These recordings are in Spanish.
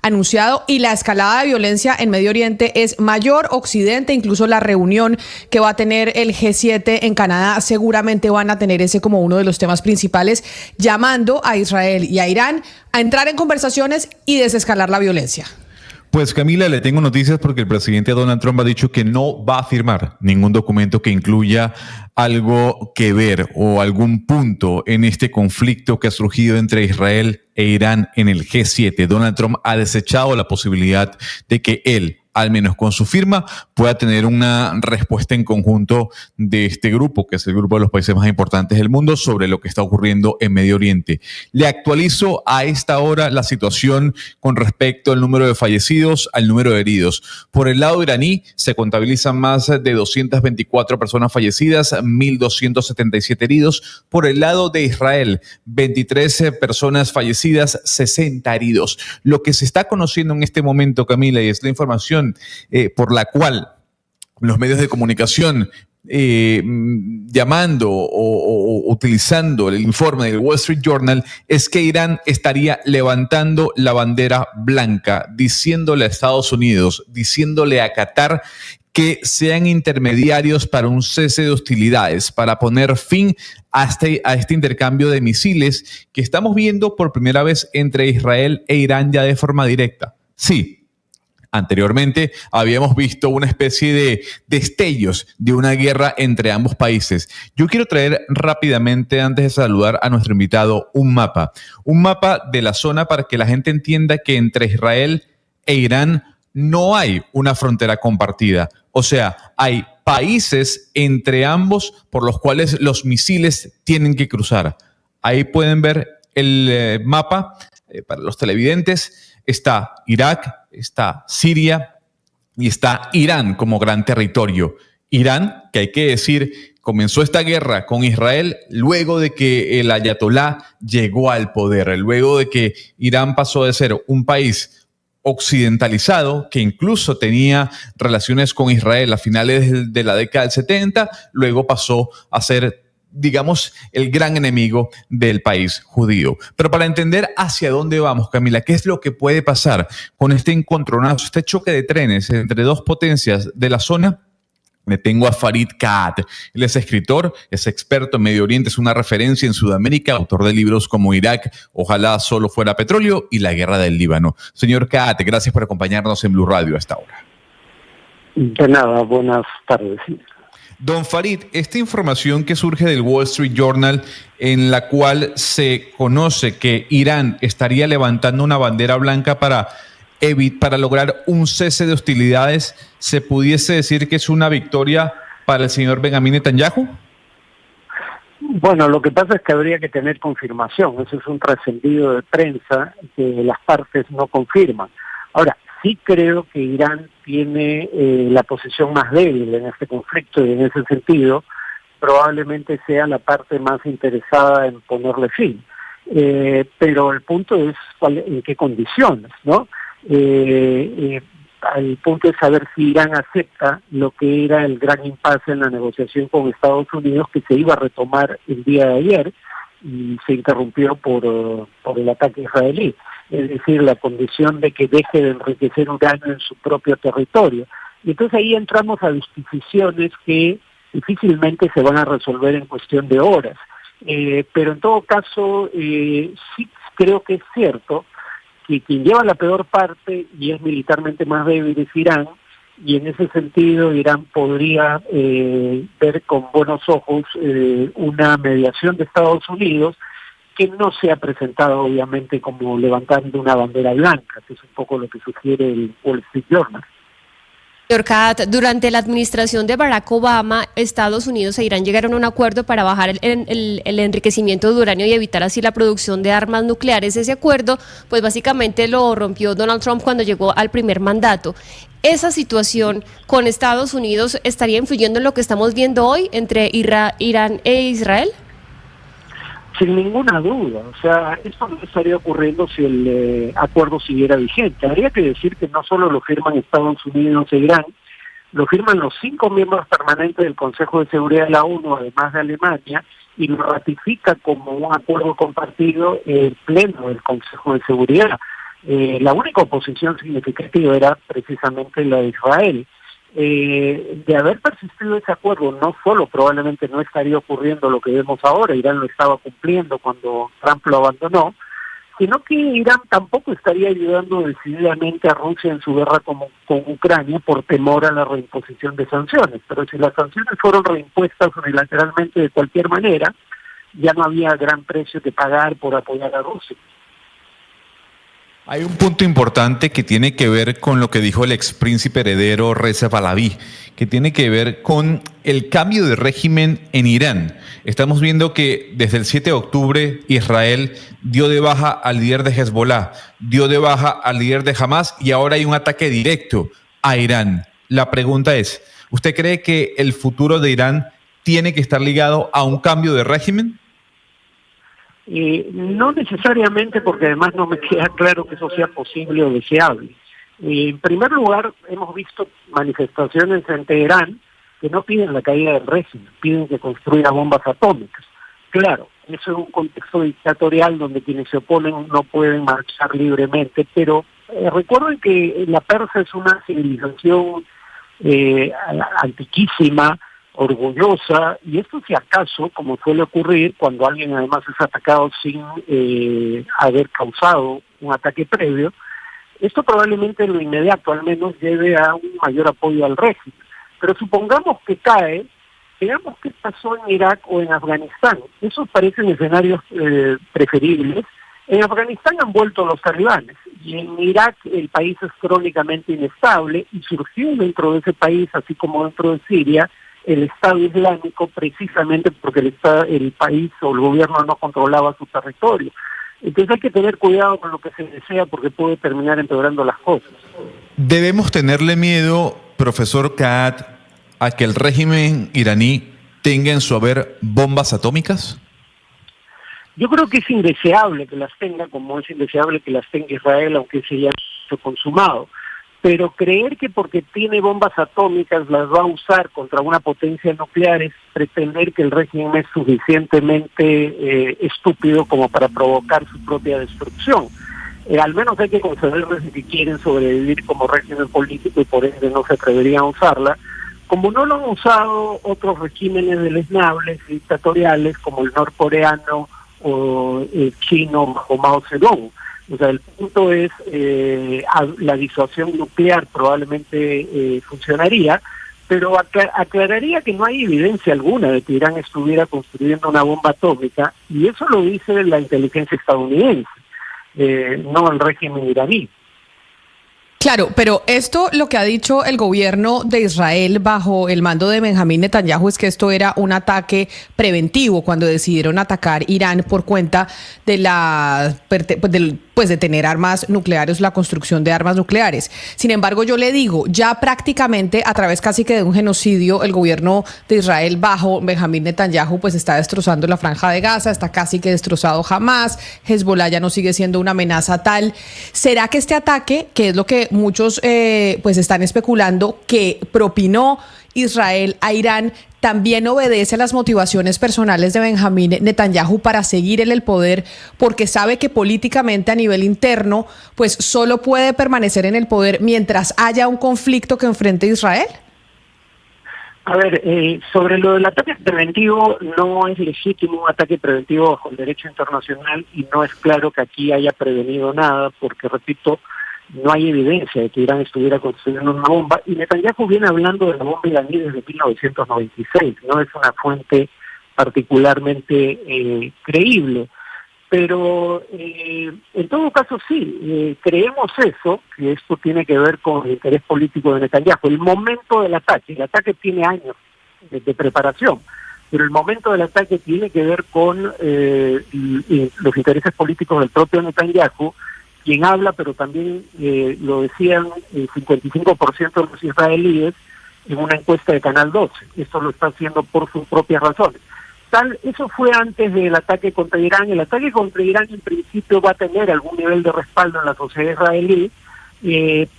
anunciado y la escalada de violencia en Medio Oriente es mayor. Occidente, incluso la reunión que va a tener el G7 en Canadá, seguramente van a tener ese como uno de los temas principales, llamando a Israel y a Irán a entrar en conversaciones y desescalar la violencia. Pues Camila, le tengo noticias porque el presidente Donald Trump ha dicho que no va a firmar ningún documento que incluya algo que ver o algún punto en este conflicto que ha surgido entre Israel e Irán en el G7. Donald Trump ha desechado la posibilidad de que él, al menos con su firma, pueda tener una respuesta en conjunto de este grupo, que es el grupo de los países más importantes del mundo, sobre lo que está ocurriendo en Medio Oriente. Le actualizo a esta hora la situación con respecto al número de fallecidos, al número de heridos. Por el lado iraní se contabilizan más de 224 personas fallecidas, 1.277 heridos. Por el lado de Israel, 23 personas fallecidas, 60 heridos. Lo que se está conociendo en este momento, Camila, y es la información por la cual los medios de comunicación llamando o utilizando el informe del Wall Street Journal, es que Irán estaría levantando la bandera blanca, diciéndole a Estados Unidos, diciéndole a Qatar que sean intermediarios para un cese de hostilidades, para poner fin a este intercambio de misiles que estamos viendo por primera vez entre Israel e Irán ya de forma directa. Sí. Anteriormente habíamos visto una especie de destellos de una guerra entre ambos países. Yo quiero traer rápidamente, antes de saludar a nuestro invitado, un mapa de la zona para que la gente entienda que entre Israel e Irán no hay una frontera compartida. O sea, hay países entre ambos por los cuales los misiles tienen que cruzar. Ahí pueden ver el mapa para los televidentes. Está Irak, está Siria y está Irán como gran territorio. Irán, que hay que decir, comenzó esta guerra con Israel luego de que el ayatolá llegó al poder, luego de que Irán pasó de ser un país occidentalizado, que incluso tenía relaciones con Israel a finales de la década del 70, luego pasó a ser, digamos, el gran enemigo del país judío. Pero para entender hacia dónde vamos, Camila, ¿qué es lo que puede pasar con este encontronazo, este choque de trenes entre dos potencias de la zona? Me tengo a Farid Khat. Él es escritor, es experto en Medio Oriente, es una referencia en Sudamérica, autor de libros como Irak, Ojalá solo fuera petróleo y La guerra del Líbano. Señor Khat, gracias por acompañarnos en Blue Radio a esta hora. De nada, buenas tardes. Don Farid, esta información que surge del Wall Street Journal, en la cual se conoce que Irán estaría levantando una bandera blanca para lograr un cese de hostilidades, ¿se pudiese decir que es una victoria para el señor Benjamín Netanyahu? Bueno, lo que pasa es que habría que tener confirmación. Eso es un trascendido de prensa que las partes no confirman. Ahora, sí creo que Irán tiene la posición más débil en este conflicto y en ese sentido probablemente sea la parte más interesada en ponerle fin. Pero el punto es en qué condiciones, ¿no? El punto es saber si Irán acepta lo que era el gran impasse en la negociación con Estados Unidos, que se iba a retomar el día de ayer y se interrumpió por el ataque israelí. Es decir, la condición de que deje de enriquecer uranio en su propio territorio. Y entonces ahí entramos a disquisiciones que difícilmente se van a resolver en cuestión de horas. Pero en todo caso, sí creo que es cierto que quien lleva la peor parte y es militarmente más débil es Irán, y en ese sentido Irán podría ver con buenos ojos una mediación de Estados Unidos, que no se ha presentado obviamente como levantando una bandera blanca, que es un poco lo que sugiere el Wall Street Journal. Señor Khat, durante la administración de Barack Obama, Estados Unidos e Irán llegaron a un acuerdo para bajar el enriquecimiento de uranio y evitar así la producción de armas nucleares. Ese acuerdo, pues básicamente lo rompió Donald Trump cuando llegó al primer mandato. ¿Esa situación con Estados Unidos estaría influyendo en lo que estamos viendo hoy entre Irán e Israel? Sin ninguna duda, o sea, esto no estaría ocurriendo si el acuerdo siguiera vigente. Habría que decir que no solo lo firman Estados Unidos e Irán, lo firman los 5 miembros permanentes del Consejo de Seguridad de la ONU, además de Alemania, y lo ratifica como un acuerdo compartido el Pleno del Consejo de Seguridad. La única oposición significativa era precisamente la de Israel. De haber persistido ese acuerdo, no solo probablemente no estaría ocurriendo lo que vemos ahora, Irán lo estaba cumpliendo cuando Trump lo abandonó, sino que Irán tampoco estaría ayudando decididamente a Rusia en su guerra con Ucrania por temor a la reimposición de sanciones. Pero si las sanciones fueron reimpuestas unilateralmente de cualquier manera, ya no había gran precio que pagar por apoyar a Rusia. Hay un punto importante que tiene que ver con lo que dijo el ex príncipe heredero Reza Pahlaví, que tiene que ver con el cambio de régimen en Irán. Estamos viendo que desde el 7 de octubre Israel dio de baja al líder de Hezbollah, dio de baja al líder de Hamas y ahora hay un ataque directo a Irán. La pregunta es, ¿usted cree que el futuro de Irán tiene que estar ligado a un cambio de régimen? No necesariamente, porque además no me queda claro que eso sea posible o deseable. En primer lugar, hemos visto manifestaciones en Teherán que no piden la caída del régimen, piden que construya bombas atómicas. Claro, eso es un contexto dictatorial donde quienes se oponen no pueden marchar libremente, pero recuerden que la Persia es una civilización antiquísima, orgullosa, y esto si acaso, como suele ocurrir cuando alguien además es atacado sin haber causado un ataque previo, esto probablemente en lo inmediato al menos lleve a un mayor apoyo al régimen. Pero supongamos que cae, veamos qué pasó en Irak o en Afganistán. Esos parecen escenarios preferibles. En Afganistán han vuelto los talibanes y en Irak el país es crónicamente inestable y surgió dentro de ese país, así como dentro de Siria, el Estado Islámico precisamente porque el país o el gobierno no controlaba su territorio. Entonces hay que tener cuidado con lo que se desea porque puede terminar empeorando las cosas. ¿Debemos tenerle miedo, profesor Kaat, a que el régimen iraní tenga en su haber bombas atómicas? Yo creo que es indeseable que las tenga, como es indeseable que las tenga Israel, aunque se haya consumado. Pero creer que porque tiene bombas atómicas las va a usar contra una potencia nuclear es pretender que el régimen es suficientemente estúpido como para provocar su propia destrucción. Al menos hay que concederles que quieren sobrevivir como régimen político y por ende no se atreverían a usarla, como no lo han usado otros regímenes deleznables y dictatoriales como el norcoreano o el chino bajo Mao Zedong. O sea, el punto es, la disuasión nuclear probablemente funcionaría, pero aclararía que no hay evidencia alguna de que Irán estuviera construyendo una bomba atómica, y eso lo dice la inteligencia estadounidense, no el régimen iraní. Claro, pero esto lo que ha dicho el gobierno de Israel bajo el mando de Benjamín Netanyahu es que esto era un ataque preventivo cuando decidieron atacar Irán por cuenta de de tener armas nucleares, la construcción de armas nucleares. Sin embargo, yo le digo, ya prácticamente a través casi que de un genocidio, el gobierno de Israel bajo Benjamín Netanyahu pues está destrozando la Franja de Gaza, está casi que destrozado Hamas, Hezbollah ya no sigue siendo una amenaza tal. ¿Será que este ataque, que es lo que muchos pues están especulando, que propinó Israel a Irán, también obedece a las motivaciones personales de Benjamín Netanyahu para seguir en el poder, porque sabe que políticamente a nivel interno pues solo puede permanecer en el poder mientras haya un conflicto que enfrente a Israel? A ver, sobre lo del ataque preventivo, no es legítimo un ataque preventivo bajo el derecho internacional y no es claro que aquí haya prevenido nada, porque repito, no hay evidencia de que Irán estuviera construyendo una bomba, y Netanyahu viene hablando de la bomba iraní desde 1996, no es una fuente particularmente creíble, pero en todo caso sí, creemos eso, que esto tiene que ver con el interés político de Netanyahu. El momento del ataque, el ataque tiene años de preparación, pero el momento del ataque tiene que ver con los intereses políticos del propio Netanyahu, quien habla, pero también lo decían el 55% de los israelíes en una encuesta de Canal 12. Esto lo está haciendo por sus propias razones. Eso fue antes del ataque contra Irán. El ataque contra Irán en principio va a tener algún nivel de respaldo en la sociedad israelí,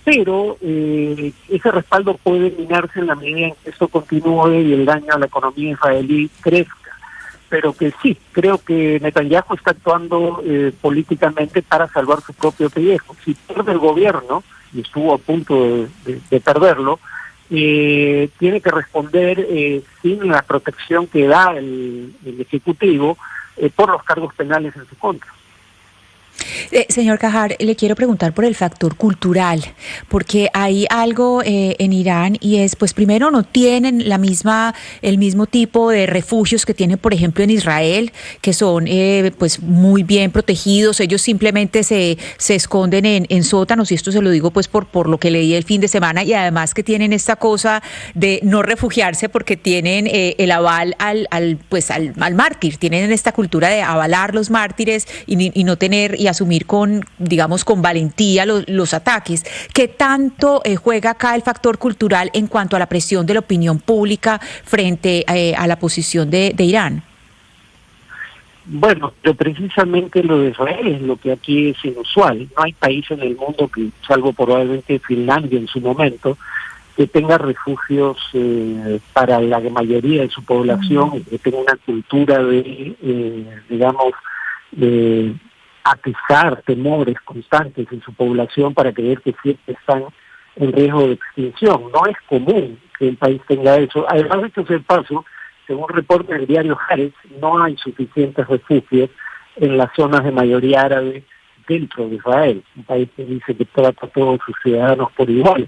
pero ese respaldo puede minarse en la medida en que esto continúe y el daño a la economía israelí crezca. pero que sí, creo que Netanyahu está actuando políticamente para salvar su propio pellejo. Si pierde el gobierno, y estuvo a punto de perderlo, tiene que responder sin la protección que da el Ejecutivo por los cargos penales en su contra. Señor Kahar, le quiero preguntar por el factor cultural, porque hay algo en Irán y es, pues primero no tienen el mismo tipo de refugios que tienen, por ejemplo, en Israel, que son pues muy bien protegidos. Ellos simplemente se esconden en sótanos, y esto se lo digo pues por lo que leí el fin de semana, y además que tienen esta cosa de no refugiarse porque tienen el aval al mártir, tienen esta cultura de avalar los mártires y no tener y asumir con valentía los ataques. ¿Qué tanto juega acá el factor cultural en cuanto a la presión de la opinión pública frente a la posición de Irán? Bueno, pero precisamente lo de Israel es lo que aquí es inusual. No hay país en el mundo, que salvo probablemente Finlandia en su momento, que tenga refugios para la mayoría de su población, que tenga una cultura de atizar temores constantes en su población para creer que siempre están en riesgo de extinción. No es común que el país tenga eso. Además, de hecho, el paso, según reporta el diario Haaretz, no hay suficientes refugios en las zonas de mayoría árabe dentro de Israel, un país que dice que trata a todos sus ciudadanos por igual.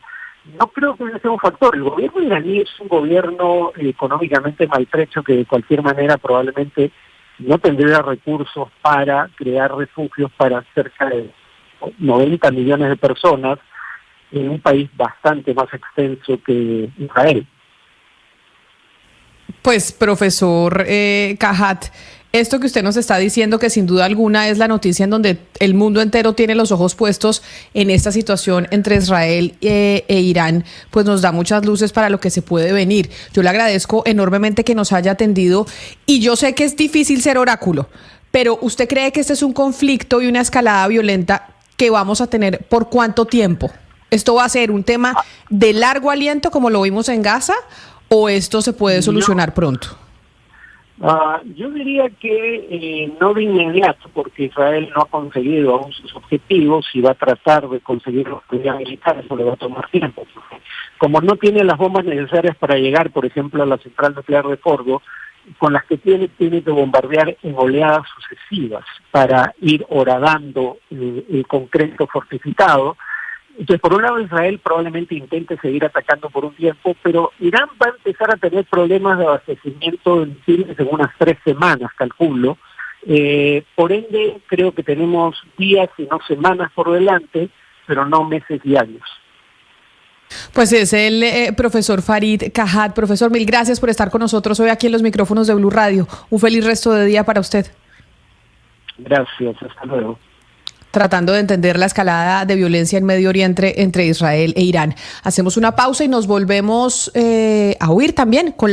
No creo que ese sea un factor. El gobierno iraní es un gobierno económicamente maltrecho que de cualquier manera probablemente no tendría recursos para crear refugios para cerca de 90 millones de personas en un país bastante más extenso que Israel. Pues, profesor Kahat, esto que usted nos está diciendo, que sin duda alguna es la noticia en donde el mundo entero tiene los ojos puestos en esta situación entre Israel e Irán, pues nos da muchas luces para lo que se puede venir. Yo le agradezco enormemente que nos haya atendido, y yo sé que es difícil ser oráculo, pero ¿usted cree que este es un conflicto y una escalada violenta que vamos a tener por cuánto tiempo? ¿Esto va a ser un tema de largo aliento como lo vimos en Gaza, o esto se puede solucionar pronto? Yo diría que no de inmediato, porque Israel no ha conseguido aún sus objetivos y va a tratar de conseguirlos con vía militar. Eso le va a tomar tiempo. Como no tiene las bombas necesarias para llegar, por ejemplo, a la central nuclear de Fordo, con las que tiene que bombardear en oleadas sucesivas para ir horadando el concreto fortificado. Entonces, por un lado, Israel probablemente intente seguir atacando por un tiempo, pero Irán va a empezar a tener problemas de abastecimiento en Siria en unas 3 semanas, calculo. Por ende, creo que tenemos días y no semanas por delante, pero no meses y años. Pues es el profesor Farid Kahat. Profesor, mil gracias por estar con nosotros hoy aquí en los micrófonos de Blue Radio. Un feliz resto de día para usted. Gracias, hasta luego. Tratando de entender la escalada de violencia en Medio Oriente entre Israel e Irán. Hacemos una pausa y nos volvemos a oír también con